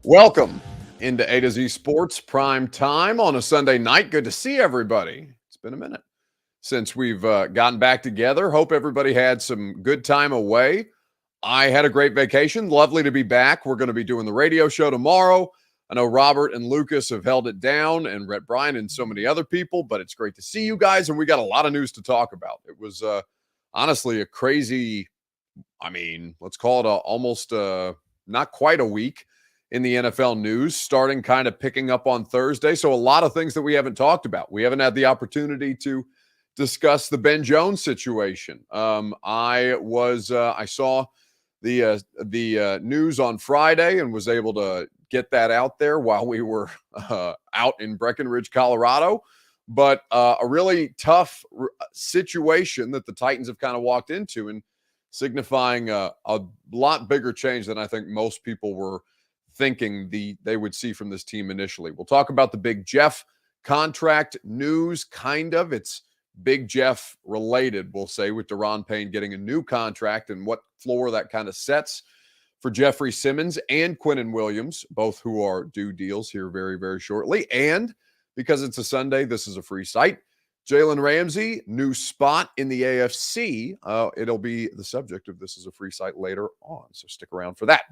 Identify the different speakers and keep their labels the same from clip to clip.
Speaker 1: Welcome into A to Z Sports Prime Time on a Sunday night. Good to see everybody. It's been a minute since we've gotten back together. Hope everybody had some good time away. I had a great vacation. Lovely to be back. We're going to be doing the radio show tomorrow. I know Robert and Lucas have held it down, and Rhett Bryan and so many other people, but it's great to see you guys, and we got a lot of news to talk about. It was honestly a crazy, let's call it almost not quite a week in the NFL news, starting kind of picking up on Thursday. So a lot of things that we haven't talked about. We haven't had the opportunity to discuss the Ben Jones situation. I saw the news on Friday and was able to get that out there while we were out in Breckenridge, Colorado. But a really tough situation that the Titans have kind of walked into, and signifying a lot bigger change than I think most people were thinking they would see from this team initially. We'll talk about the Big Jeff contract news, kind of. It's Big Jeff related, we'll say, with Daron Payne getting a new contract and what floor that kind of sets for Jeffery Simmons and Quinnen Williams, both who are due deals here very, very shortly. And because it's a Sunday, this is a free site. Jalen Ramsey, new spot in the AFC. It'll be the subject of This Is a Free Site later on, so stick around for that.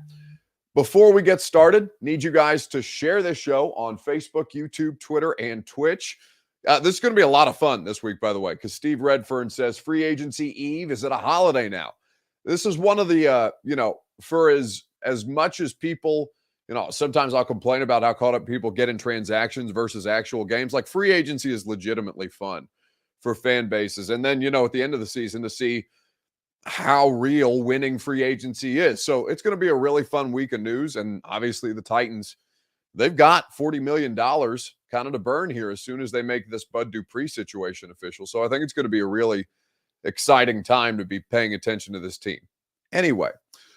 Speaker 1: Before we get started, need you guys to share this show on Facebook, YouTube, Twitter, and Twitch. This is going to be a lot of fun this week, by the way, because Steve Redfern says free agency eve. Is it a holiday now? This is one of the, for as much as people, sometimes I'll complain about how caught up people get in transactions versus actual games. Like, free agency is legitimately fun for fan bases. And then, at the end of the season to see how real winning free agency is. So it's going to be a really fun week of news. And obviously the Titans, they've got $40 million kind of to burn here as soon as they make this Bud Dupree situation official. So I think it's going to be a really exciting time to be paying attention to this team. Anyway,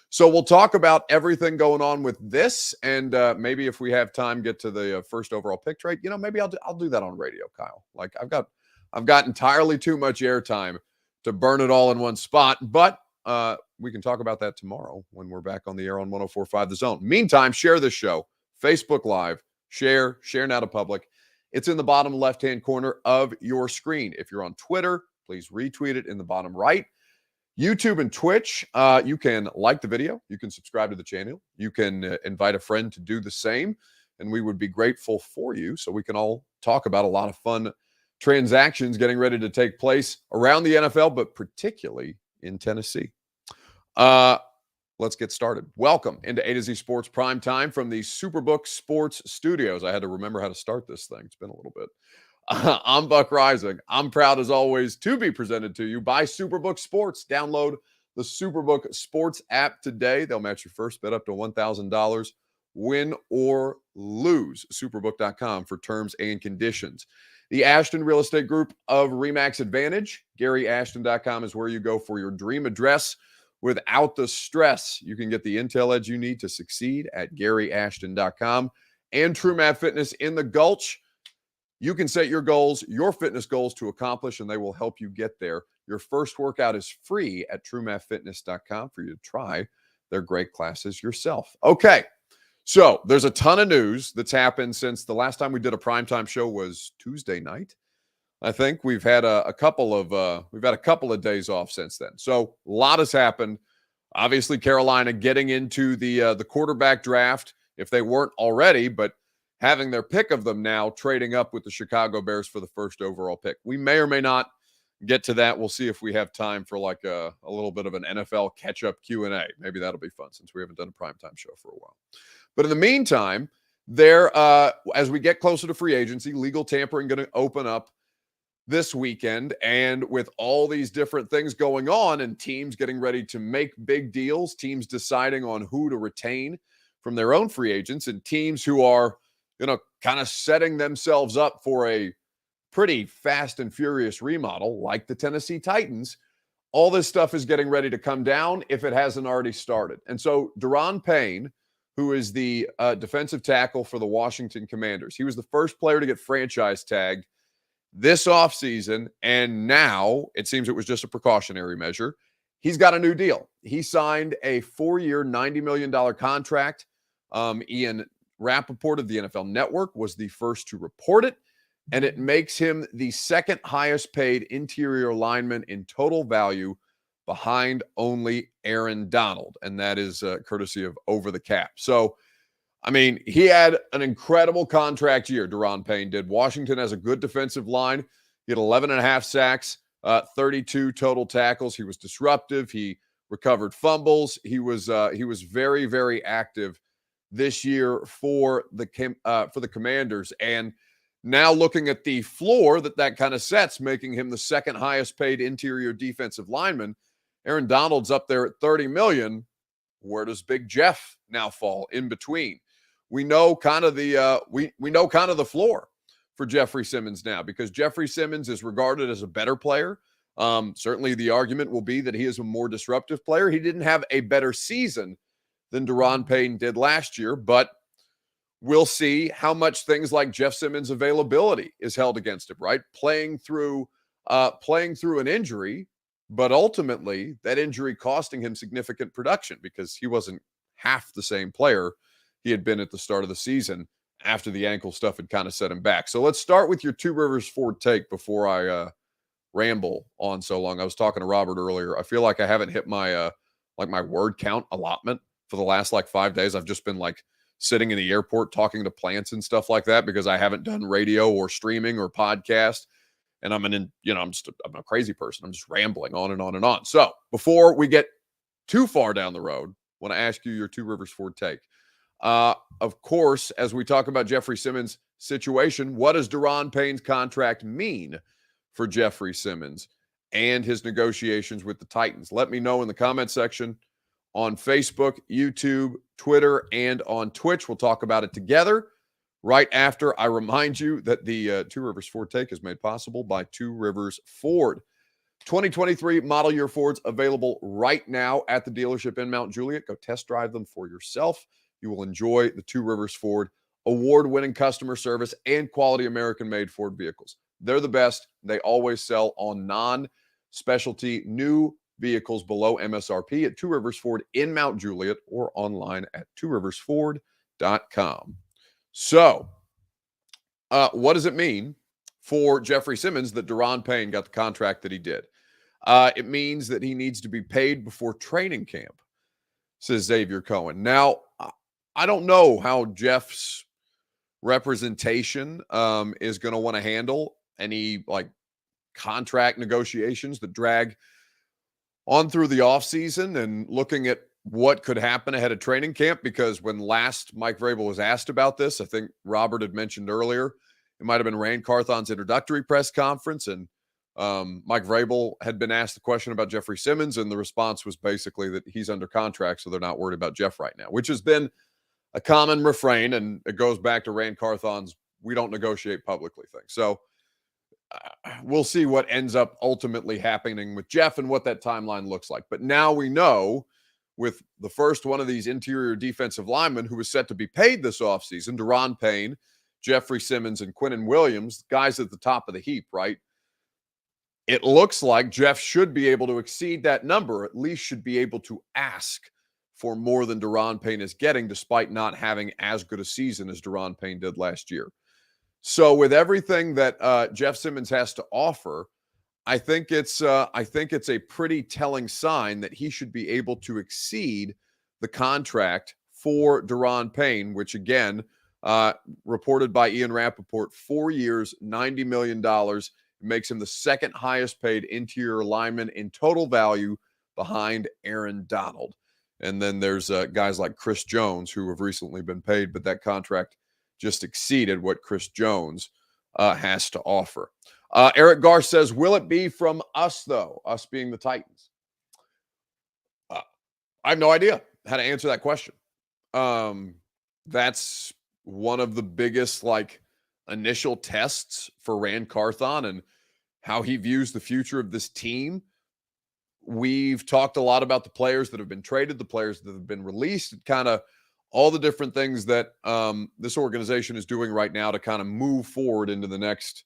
Speaker 1: so we'll talk about everything going on with this, and maybe if we have time, get to the first overall pick trade. Maybe I'll do that on radio, Kyle. Like, I've got entirely too much airtime to burn it all in one spot, but we can talk about that tomorrow when we're back on the air on 104.5 The Zone. Meantime, share this show, Facebook Live, share now to public. It's in the bottom left-hand corner of your screen. If you're on Twitter, please retweet it in the bottom right. YouTube and Twitch, you can like the video. You can subscribe to the channel. You can invite a friend to do the same, and we would be grateful for you so we can all talk about a lot of fun transactions getting ready to take place around the NFL, but particularly in Tennessee. Let's get started. Welcome into A to Z Sports Prime Time from the Superbook Sports Studios. I had to remember how to start this thing. It's been a little bit. I'm Buck Rising. I'm proud, as always, to be presented to you by Superbook Sports. Download the Superbook Sports app today. They'll match your first bet up to $1,000, win or lose. Superbook.com for terms and conditions. The Ashton Real Estate Group of RE/MAX Advantage. GaryAshton.com is where you go for your dream address without the stress. You can get the intel edge you need to succeed at GaryAshton.com. And TrueMath Fitness in the Gulch. You can set your goals, your fitness goals to accomplish, and they will help you get there. Your first workout is free at TrueMathFitness.com for you to try their great classes yourself. Okay. So there's a ton of news that's happened since the last time we did a primetime show was Tuesday night. I think we've had a couple of days off since then. So a lot has happened. Obviously, Carolina getting into the quarterback draft, if they weren't already, but having their pick of them now, trading up with the Chicago Bears for the first overall pick. We may or may not get to that. We'll see if we have time for like a little bit of an NFL catch-up Q&A. Maybe that'll be fun since we haven't done a primetime show for a while. But in the meantime, as we get closer to free agency, legal tampering going to open up this weekend. And with all these different things going on and teams getting ready to make big deals, teams deciding on who to retain from their own free agents, and teams who are, kind of setting themselves up for a pretty fast and furious remodel like the Tennessee Titans, all this stuff is getting ready to come down if it hasn't already started. And so Daron Payne, who is the defensive tackle for the Washington Commanders, he was the first player to get franchise tagged this offseason, and now it seems it was just a precautionary measure. He's got a new deal. He signed a 4-year, $90 million contract. Ian Rappaport of the NFL Network was the first to report it, and it makes him the second highest paid interior lineman in total value behind only Aaron Donald, and that is courtesy of Over the Cap. So, I mean, he had an incredible contract year, Daron Payne did. Washington has a good defensive line. He had 11 and a half sacks, 32 total tackles. He was disruptive. He recovered fumbles. He was very, very active this year for the Commanders. And now looking at the floor that kind of sets, making him the second highest paid interior defensive lineman, Aaron Donald's up there at $30 million. Where does Big Jeff now fall in between? We know kind of the we know kind of the floor for Jeffery Simmons now, because Jeffery Simmons is regarded as a better player. Certainly the argument will be that he is a more disruptive player. He didn't have a better season than Daron Payne did last year, but we'll see how much things like Jeff Simmons' availability is held against him, right? Playing through an injury, but ultimately that injury costing him significant production because he wasn't half the same player he had been at the start of the season after the ankle stuff had kind of set him back. So let's start with your Two Rivers Ford take before I ramble on so long. I was talking to Robert earlier. I feel like I haven't hit my my word count allotment for the last 5 days. I've just been sitting in the airport talking to plants and stuff like that because I haven't done radio or streaming or podcast. And I'm a crazy person. I'm just rambling on and on and on. So before we get too far down the road, I want to ask you your Two Rivers Ford take. Of course, as we talk about Jeffery Simmons' situation, what does Daron Payne's contract mean for Jeffery Simmons and his negotiations with the Titans? Let me know in the comment section on Facebook, YouTube, Twitter, and on Twitch. We'll talk about it together right after I remind you that the Two Rivers Ford take is made possible by Two Rivers Ford. 2023 model year Fords available right now at the dealership in Mount Juliet. Go test drive them for yourself. You will enjoy the Two Rivers Ford award-winning customer service and quality American-made Ford vehicles. They're the best. They always sell on non-specialty new vehicles below MSRP at Two Rivers Ford in Mount Juliet or online at tworiversford.com. So, what does it mean for Jeffery Simmons that Daron Payne got the contract that he did? It means that he needs to be paid before training camp, says Xavier Cohen. Now, I don't know how Jeff's representation is going to want to handle any contract negotiations that drag on through the offseason and looking at what could happen ahead of training camp, because when last Mike Vrabel was asked about this, I think Robert had mentioned earlier, it might have been Rand Carthon's introductory press conference, and Mike Vrabel had been asked the question about Jeffery Simmons, and the response was basically that he's under contract, so they're not worried about Jeff right now, which has been a common refrain, and it goes back to Rand Carthon's "we don't negotiate publicly" thing. So we'll see what ends up ultimately happening with Jeff and what that timeline looks like. But now we know, with the first one of these interior defensive linemen who was set to be paid this offseason, Daron Payne, Jeffery Simmons, and Quinnen Williams, guys at the top of the heap, right? It looks like Jeff should be able to exceed that number, at least should be able to ask for more than Daron Payne is getting, despite not having as good a season as Daron Payne did last year. So with everything that Jeff Simmons has to offer, I think it's a pretty telling sign that he should be able to exceed the contract for Daron Payne, which again, reported by Ian Rappaport, 4 years, $90 million, makes him the second highest paid interior lineman in total value behind Aaron Donald. And then there's guys like Chris Jones who have recently been paid, but that contract just exceeded what Chris Jones has to offer. Eric Gar says, will it be from us, though? Us being the Titans? I have no idea how to answer that question. That's one of the biggest, initial tests for Rand Carthon and how he views the future of this team. We've talked a lot about the players that have been traded, the players that have been released, and kind of all the different things that this organization is doing right now to kind of move forward into the next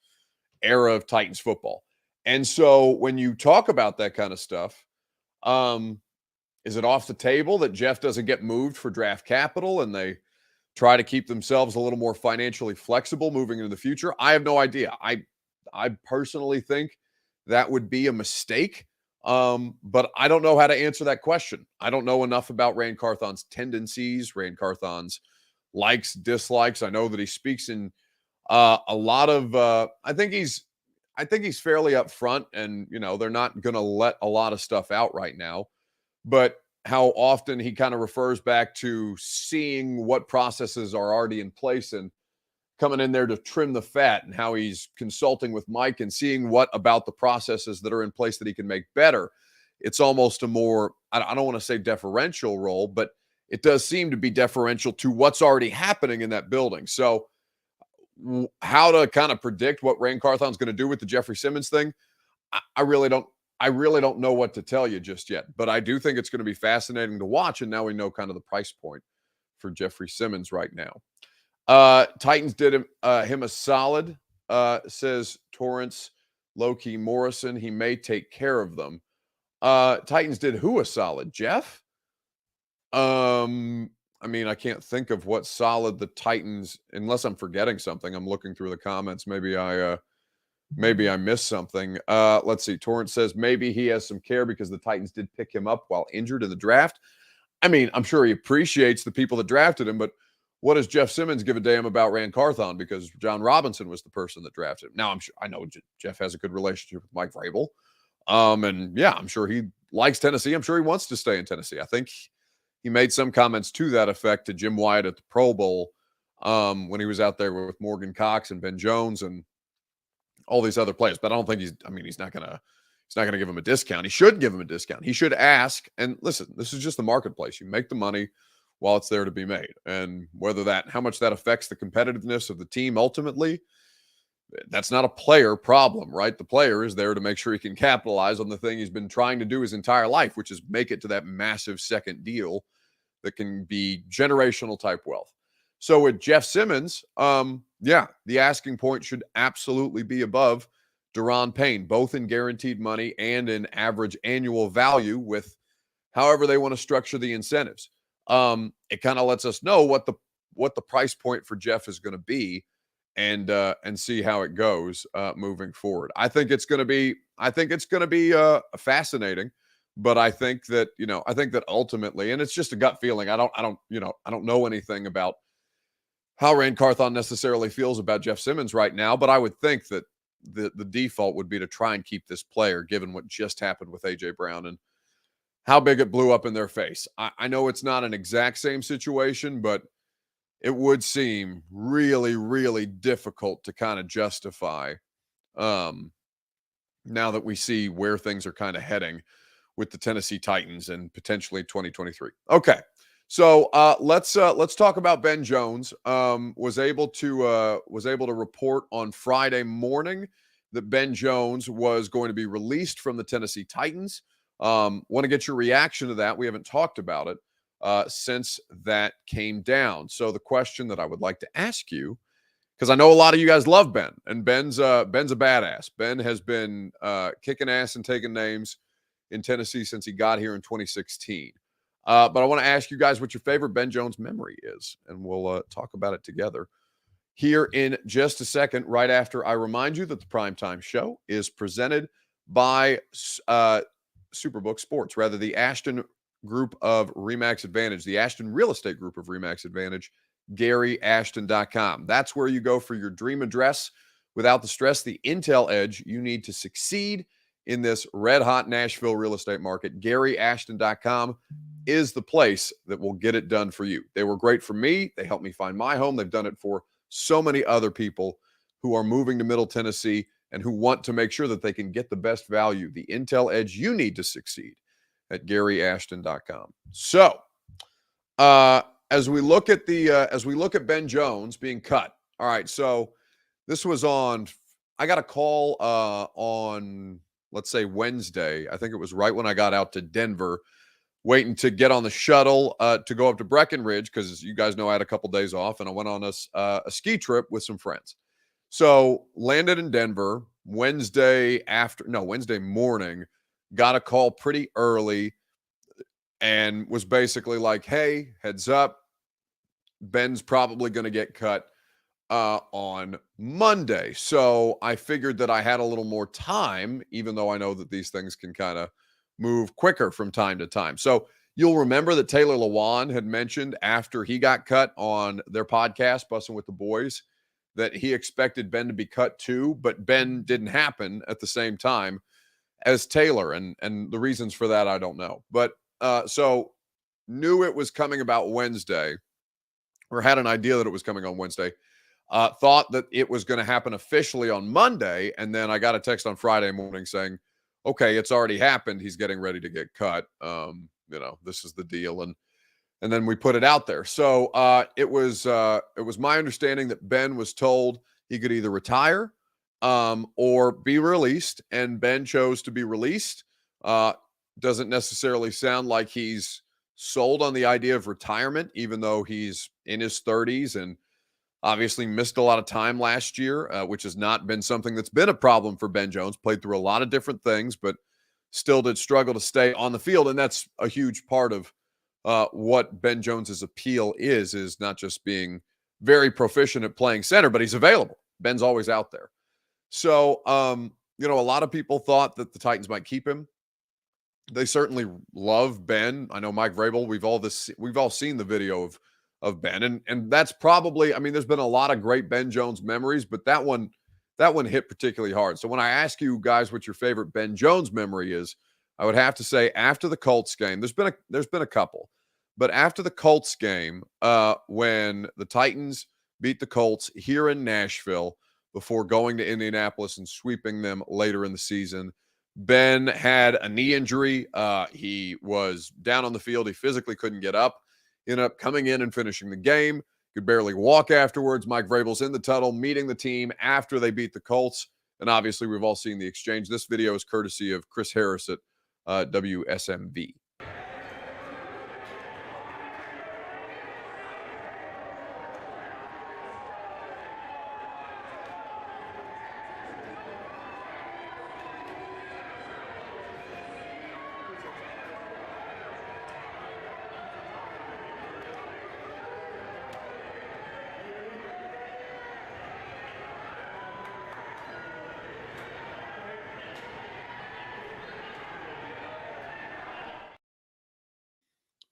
Speaker 1: era of Titans football. And so when you talk about that kind of stuff, is it off the table that Jeff doesn't get moved for draft capital and they try to keep themselves a little more financially flexible moving into the future? I have no idea. I personally think that would be a mistake. But I don't know how to answer that question. I don't know enough about Rand Carthon's tendencies, Rand Carthon's likes, dislikes. I know that he speaks in a lot of I think he's fairly upfront, and they're not going to let a lot of stuff out right now. But how often he kind of refers back to seeing what processes are already in place and coming in there to trim the fat, and how he's consulting with Mike and seeing what about the processes that are in place that he can make better. It's almost a more, I don't want to say deferential role, but it does seem to be deferential to what's already happening in that building. So how to kind of predict what Rand Carthon's going to do with the Jeffery Simmons thing, I really don't. I really don't know what to tell you just yet, but I do think it's going to be fascinating to watch. And now we know kind of the price point for Jeffery Simmons right now. Titans did him a solid, says Torrance Low-Key Morrison. He may take care of them. Titans did who a solid? Jeff? I mean, I can't think of what solid the Titans, unless I'm forgetting something. I'm looking through the comments. Maybe I missed something. Let's see. Torrance says maybe he has some care because the Titans did pick him up while injured in the draft. I mean, I'm sure he appreciates the people that drafted him, but what does Jeff Simmons give a damn about Rand Carthon? Because John Robinson was the person that drafted him. Now, I know Jeff has a good relationship with Mike Vrabel. And yeah, I'm sure he likes Tennessee. I'm sure he wants to stay in Tennessee. I think he made some comments to that effect to Jim Wyatt at the Pro Bowl when he was out there with Morgan Cox and Ben Jones and all these other players. But I don't think he's not gonna give him a discount. He should give him a discount. He should ask. And listen, this is just the marketplace. You make the money while it's there to be made. And how much that affects the competitiveness of the team ultimately, that's not a player problem, right? The player is there to make sure he can capitalize on the thing he's been trying to do his entire life, which is make it to that massive second deal that can be generational type wealth. So with Jeff Simmons, the asking point should absolutely be above Daron Payne, both in guaranteed money and in average annual value with however they want to structure the incentives. It kind of lets us know what the price point for Jeff is going to be and see how it goes moving forward. I think it's going to be fascinating, but I think that ultimately, and it's just a gut feeling. I don't know anything about how Rand Carthon necessarily feels about Jeff Simmons right now, but I would think that the default would be to try and keep this player, given what just happened with AJ Brown and how big it blew up in their face. I know it's not an exact same situation, but it would seem really, really difficult to kind of justify now that we see where things are kind of heading with the Tennessee Titans and potentially 2023. Okay. So let's talk about Ben Jones. Was able to report on Friday morning that Ben Jones was going to be released from the Tennessee Titans. Want to get your reaction to that. We haven't talked about it since that came down. So the question that I would like to ask you, because I know a lot of you guys love Ben, and Ben's a badass. Ben has been kicking ass and taking names in Tennessee since he got here in 2016. But I want to ask you guys what your favorite Ben Jones memory is, and we'll talk about it together here in just a second, right after I remind you that the Primetime Show is presented by Superbook Sports, rather the Ashton Group of Remax Advantage, the Ashton Real Estate Group of Remax Advantage, GaryAshton.com. That's where you go for your dream address without the stress, the intel edge you need to succeed in this red-hot Nashville real estate market. GaryAshton.com is the place that will get it done for you. They were great for me. They helped me find my home. They've done it for so many other people who are moving to Middle Tennessee and who want to make sure that they can get the best value, the intel edge you need to succeed at GaryAshton.com. So, as we look at Ben Jones being cut. All right, so this was I got a call on, let's say, Wednesday. I think it was right when I got out to Denver, waiting to get on the shuttle to go up to Breckenridge, because you guys know I had a couple days off, and I went on a ski trip with some friends. So landed in Denver Wednesday morning, got a call pretty early and was basically like, hey, heads up, Ben's probably going to get cut on Monday. So I figured that I had a little more time, even though I know that these things can kind of move quicker from time to time. So you'll remember that Taylor Lewan had mentioned after he got cut on their podcast, Bussing with the Boys, that he expected Ben to be cut too, but Ben didn't happen at the same time as Taylor. And the reasons for that, I don't know. But so knew it was coming about Wednesday, or had an idea that it was coming on Wednesday. Thought that it was going to happen officially on Monday. And then I got a text on Friday morning saying, okay, it's already happened. He's getting ready to get cut. This is the deal. And then we put it out there. So it was my understanding that Ben was told he could either retire or be released. And Ben chose to be released. Doesn't necessarily sound like he's sold on the idea of retirement, even though he's in his 30s and obviously missed a lot of time last year, which has not been something that's been a problem for Ben Jones. Played through a lot of different things, but still did struggle to stay on the field. And that's a huge part of what Ben Jones's appeal is not just being very proficient at playing center, but he's available. Ben's always out there. So, a lot of people thought that the Titans might keep him. They certainly love Ben. I know Mike Vrabel. We've all seen the video of Ben, and that's probably, I mean, there's been a lot of great Ben Jones memories, but that one hit particularly hard. So when I ask you guys what your favorite Ben Jones memory is, I would have to say after the Colts game. There's been a couple, but after the Colts game, when the Titans beat the Colts here in Nashville before going to Indianapolis and sweeping them later in the season. Ben had a knee injury. He was down on the field. He physically couldn't get up. Ended up coming in and finishing the game. Could barely walk afterwards. Mike Vrabel's in the tunnel, meeting the team after they beat the Colts. And obviously, we've all seen the exchange. This video is courtesy of Chris Harris at WSMV.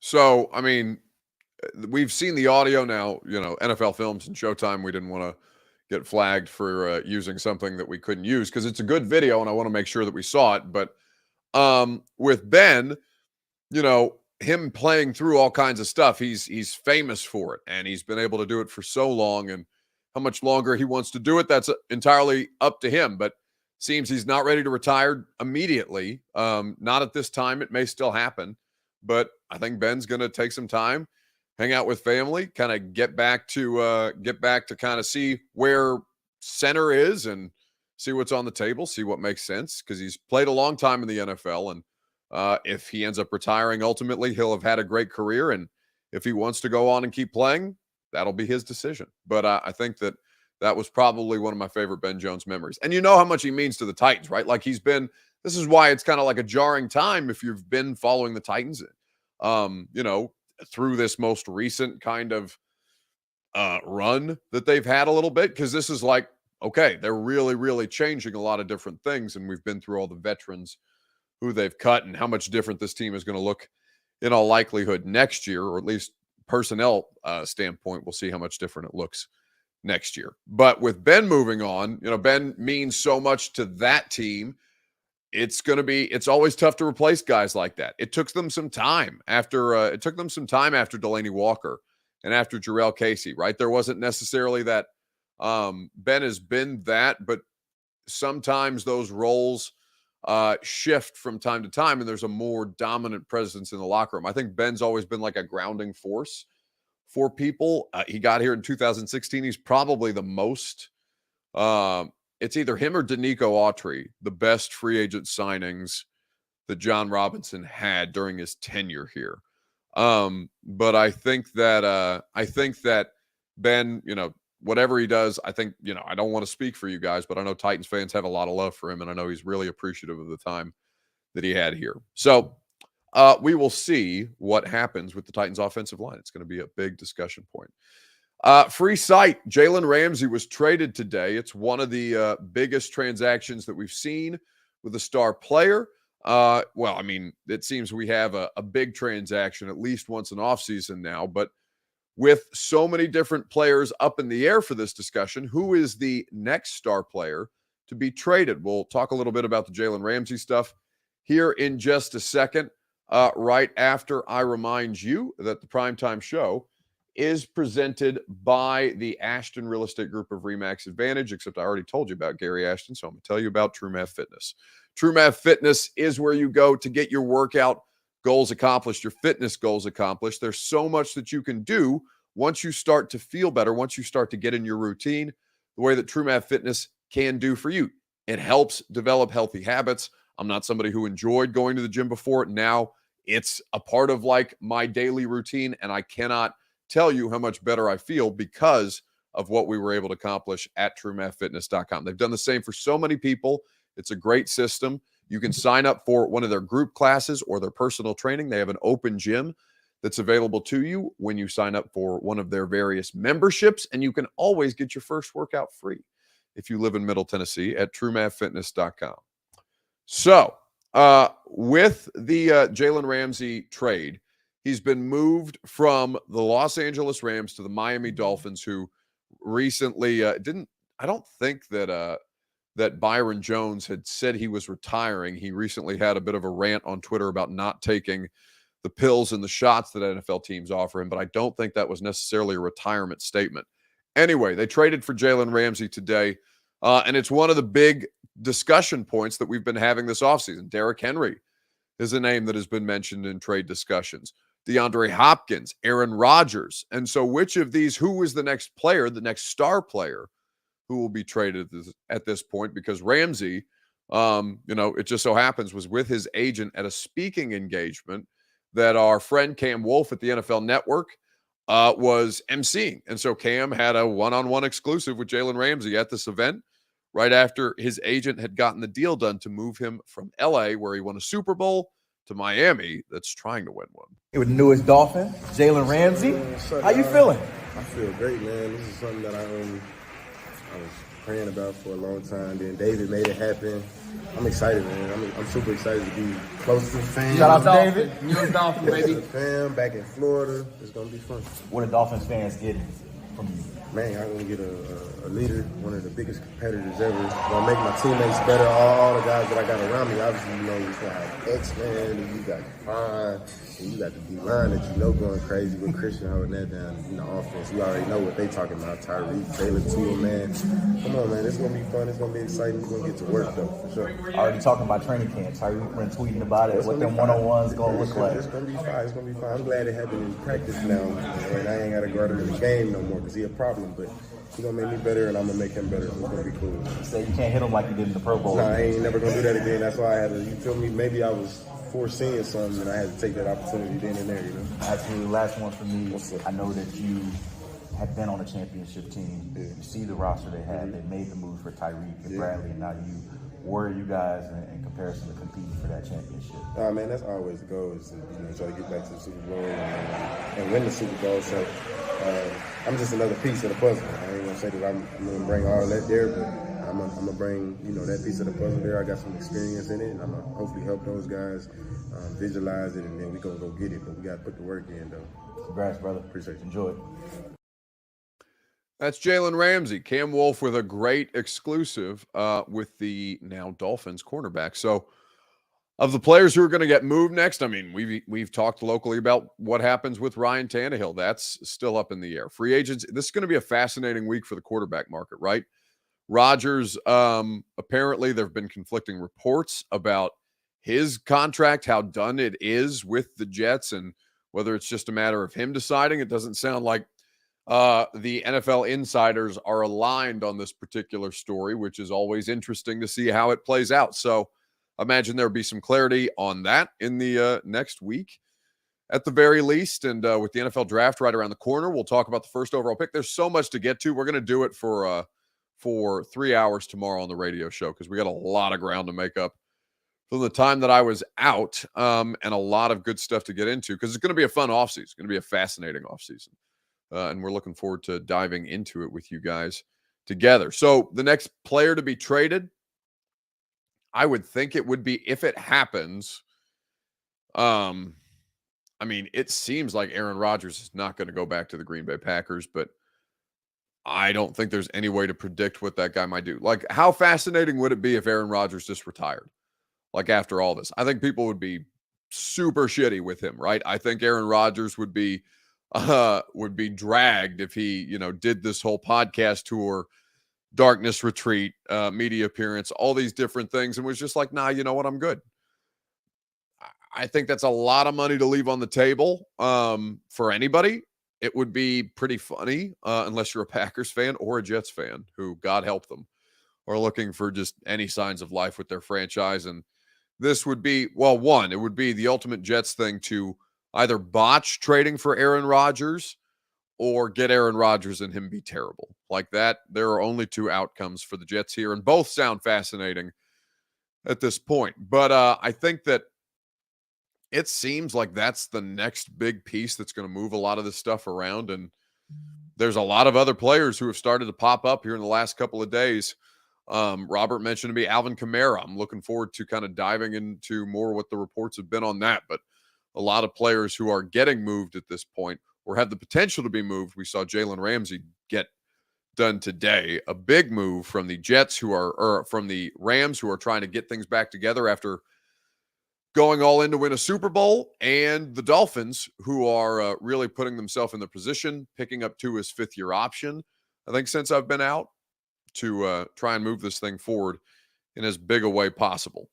Speaker 1: So, I mean, we've seen the audio now, NFL Films and Showtime. We didn't want to get flagged for using something that we couldn't use because it's a good video and I want to make sure that we saw it. But with Ben, him playing through all kinds of stuff, he's famous for it and he's been able to do it for so long. And how much longer he wants to do it, that's entirely up to him. But seems he's not ready to retire immediately. Not at this time. It may still happen. But I think Ben's going to take some time, hang out with family, kind of get back to kind of see where center is and see what's on the table, see what makes sense because he's played a long time in the NFL. And if he ends up retiring, ultimately, he'll have had a great career. And if he wants to go on and keep playing, that'll be his decision. But I think that was probably one of my favorite Ben Jones memories. And you know how much he means to the Titans, right? Like this is why it's kind of like a jarring time if you've been following the Titans, through this most recent kind of run that they've had a little bit. Because this is like, okay, they're really, really changing a lot of different things. And we've been through all the veterans who they've cut and how much different this team is going to look in all likelihood next year, or at least personnel standpoint. We'll see how much different it looks next year. But with Ben moving on, Ben means so much to that team. It's always tough to replace guys like that. It took them some time after Delaney Walker and after Jarrell Casey, right? There wasn't necessarily that Ben has been that, but sometimes those roles shift from time to time and there's a more dominant presence in the locker room. I think Ben's always been like a grounding force for people. He got here in 2016. He's probably the most it's either him or Danico Autry, the best free agent signings that John Robinson had during his tenure here. But I think that Ben, whatever he does, I think, I don't want to speak for you guys, but I know Titans fans have a lot of love for him, and I know he's really appreciative of the time that he had here. So We will see what happens with the Titans' offensive line. It's going to be a big discussion point. Free site, Jalen Ramsey was traded today. It's one of the biggest transactions that we've seen with a star player. It seems we have a big transaction at least once an offseason now, but with so many different players up in the air for this discussion, who is the next star player to be traded? We'll talk a little bit about the Jalen Ramsey stuff here in just a second, right after I remind you that the Primetime Show is presented by the Ashton Real Estate Group of RE/MAX Advantage, except I already told you about Gary Ashton, so I'm going to tell you about TrueMath Fitness. TrueMath Fitness is where you go to get your workout goals accomplished, your fitness goals accomplished. There's so much that you can do once you start to feel better, once you start to get in your routine, the way that TrueMath Fitness can do for you. It helps develop healthy habits. I'm not somebody who enjoyed going to the gym before. Now it's a part of like my daily routine, and I cannot tell you how much better I feel because of what we were able to accomplish at TrueMathFitness.com. They've done the same for so many people. It's a great system. You can sign up for one of their group classes or their personal training. They have an open gym that's available to you when you sign up for one of their various memberships, and you can always get your first workout free if you live in Middle Tennessee at TrueMathFitness.com. So, with the Jalen Ramsey trade, he's been moved from the Los Angeles Rams to the Miami Dolphins, who recently I don't think that Byron Jones had said he was retiring. He recently had a bit of a rant on Twitter about not taking the pills and the shots that NFL teams offer him, but I don't think that was necessarily a retirement statement. Anyway, they traded for Jalen Ramsey today, and it's one of the big discussion points that we've been having this offseason. Derrick Henry is a name that has been mentioned in trade discussions. DeAndre Hopkins, Aaron Rodgers. And so which of these, who is the next player, the next star player who will be traded at this point? Because Ramsey, it just so happens was with his agent at a speaking engagement that our friend Cam Wolf at the NFL Network was emceeing. And so Cam had a one-on-one exclusive with Jalen Ramsey at this event right after his agent had gotten the deal done to move him from LA, where he won a Super Bowl, to Miami, that's trying to win one.
Speaker 2: With the newest Dolphin, Jalen Ramsey. How you feeling?
Speaker 3: I feel great, man. This is something that I was praying about for a long time. Then David made it happen. I'm excited, man. I'm super excited to be close to the fam.
Speaker 2: Shout out to David.
Speaker 4: Newest Dolphin, baby.
Speaker 3: The fam back in Florida. It's gonna be fun.
Speaker 2: What do Dolphins fans get from you?
Speaker 3: Man, I'm gonna get a leader, one of the biggest competitors ever. Gonna make my teammates better. All the guys that I got around me, obviously, you gonna have X-Man, and you got Prime, and you got the D-line that going crazy with Christian holding that down in the offense. You already know what they talking about. Tyreek, Taylor, Tua, man. Come on, man. It's gonna be fun. It's gonna be exciting. We're gonna get to work, though, for sure.
Speaker 2: Already talking about training camp. Tyreek been tweeting about it. What them one-on-ones gonna look like.
Speaker 3: It's gonna be fine. It's gonna be fine. I'm glad it happened in practice now, and I ain't gotta guard him in the game no more because he a problem. But he's gonna make me better, and I'm gonna make him better. It's gonna be cool.
Speaker 2: So you can't hit him like you did in the Pro Bowl.
Speaker 3: Nah, I ain't never gonna do that again. That's why I had to. You feel me? Maybe I was foreseeing something, and I had to take that opportunity then and there.
Speaker 2: Absolutely. Last one for me. I know that you have been on a championship team.
Speaker 3: Yeah.
Speaker 2: You see the roster they had. They made the move for Tyreek and Bradley, and now where are you guys in comparison to competing for that championship?
Speaker 3: Man, that's always the goal, is to try to get back to the Super Bowl and win the Super Bowl. So I'm just another piece of the puzzle. I ain't gonna say that I'm gonna bring all that there, but I'm gonna bring that piece of the puzzle there. I got some experience in it, and I'm gonna hopefully help those guys visualize it, and then we gonna go get it. But we gotta put the work in, though.
Speaker 2: Congrats, brother.
Speaker 3: Appreciate you.
Speaker 2: Enjoy it.
Speaker 1: That's Jalen Ramsey. Cam Wolf with a great exclusive with the now Dolphins cornerback. So, of the players who are going to get moved next, I mean, we've talked locally about what happens with Ryan Tannehill. That's still up in the air. Free agents. This is going to be a fascinating week for the quarterback market, right? Rodgers, apparently there have been conflicting reports about his contract, how done it is with the Jets, and whether it's just a matter of him deciding. It doesn't sound like the NFL insiders are aligned on this particular story, which is always interesting to see how it plays out. So I imagine there'll be some clarity on that in the next week at the very least. And with the NFL draft right around the corner, we'll talk about the first overall pick. There's so much to get to. We're going to do it for 3 hours tomorrow on the radio show because we got a lot of ground to make up from the time that I was out, and a lot of good stuff to get into because it's going to be a fun offseason. It's going to be a fascinating offseason. And we're looking forward to diving into it with you guys together. So the next player to be traded, I would think it would be, if it happens, I mean, it seems like Aaron Rodgers is not going to go back to the Green Bay Packers, but I don't think there's any way to predict what that guy might do. Like, how fascinating would it be if Aaron Rodgers just retired? Like, after all this, I think people would be super shitty with him, right? I think Aaron Rodgers would be dragged if he, did this whole podcast tour, darkness retreat, media appearance, all these different things, and was just like, nah, you know what? I'm good. I think that's a lot of money to leave on the table for anybody. It would be pretty funny unless you're a Packers fan or a Jets fan who, God help them, are looking for just any signs of life with their franchise. And this would be, well, one, it would be the ultimate Jets thing to either botch trading for Aaron Rodgers or get Aaron Rodgers and him be terrible. Like that, there are only two outcomes for the Jets here, and both sound fascinating at this point. But I think that it seems like that's the next big piece that's going to move a lot of this stuff around. And there's a lot of other players who have started to pop up here in the last couple of days. Robert mentioned to me Alvin Kamara. I'm looking forward to kind of diving into more what the reports have been on that. But a lot of players who are getting moved at this point or have the potential to be moved. We saw Jalen Ramsey get done today. A big move from the Jets or from the Rams who are trying to get things back together after going all in to win a Super Bowl, and the Dolphins, who are really putting themselves in the position, picking up Tua's fifth-year option, I think, since I've been out, to try and move this thing forward in as big a way possible.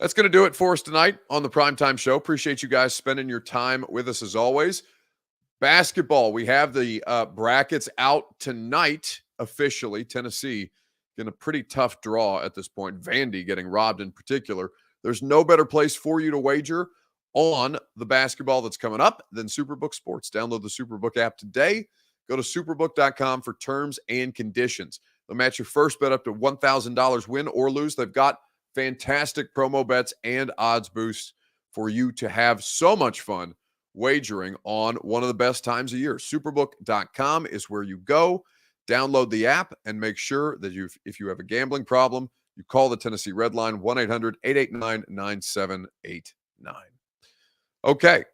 Speaker 1: That's going to do it for us tonight on the Primetime Show. Appreciate you guys spending your time with us as always. Basketball, we have the brackets out tonight officially. Tennessee getting a pretty tough draw at this point. Vandy getting robbed in particular. There's no better place for you to wager on the basketball that's coming up than Superbook Sports. Download the Superbook app today. Go to superbook.com for terms and conditions. They'll match your first bet up to $1,000 win or lose. They've got fantastic promo bets and odds boosts for you to have so much fun wagering on one of the best times of year. Superbook.com is where you go. Download the app and make sure that if you have a gambling problem, you call the Tennessee Red Line, 1-800-889-9789. Okay,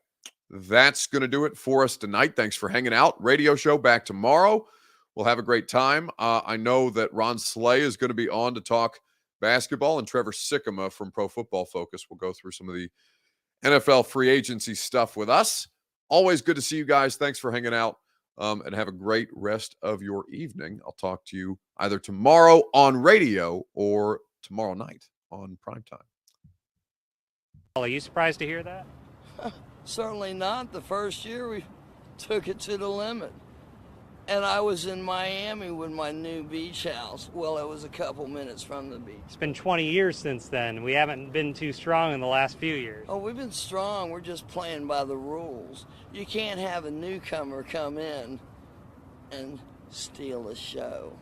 Speaker 1: that's going to do it for us tonight. Thanks for hanging out. Radio show back tomorrow. We'll have a great time. I know that Ron Slay is going to be on to talk basketball, and Trevor Sikkema from Pro Football Focus will go through some of the NFL free agency stuff with us. Always good to see you guys. Thanks for hanging out. And have a great rest of your evening. I'll talk to you either tomorrow on radio or tomorrow night on Primetime.
Speaker 4: Are you surprised to hear that?
Speaker 5: Certainly not. The first year we took it to the limit. And I was in Miami with my new beach house. Well, it was a couple minutes from the beach.
Speaker 4: It's been 20 years since then. We haven't been too strong in the last few years.
Speaker 5: Oh, we've been strong. We're just playing by the rules. You can't have a newcomer come in and steal a show.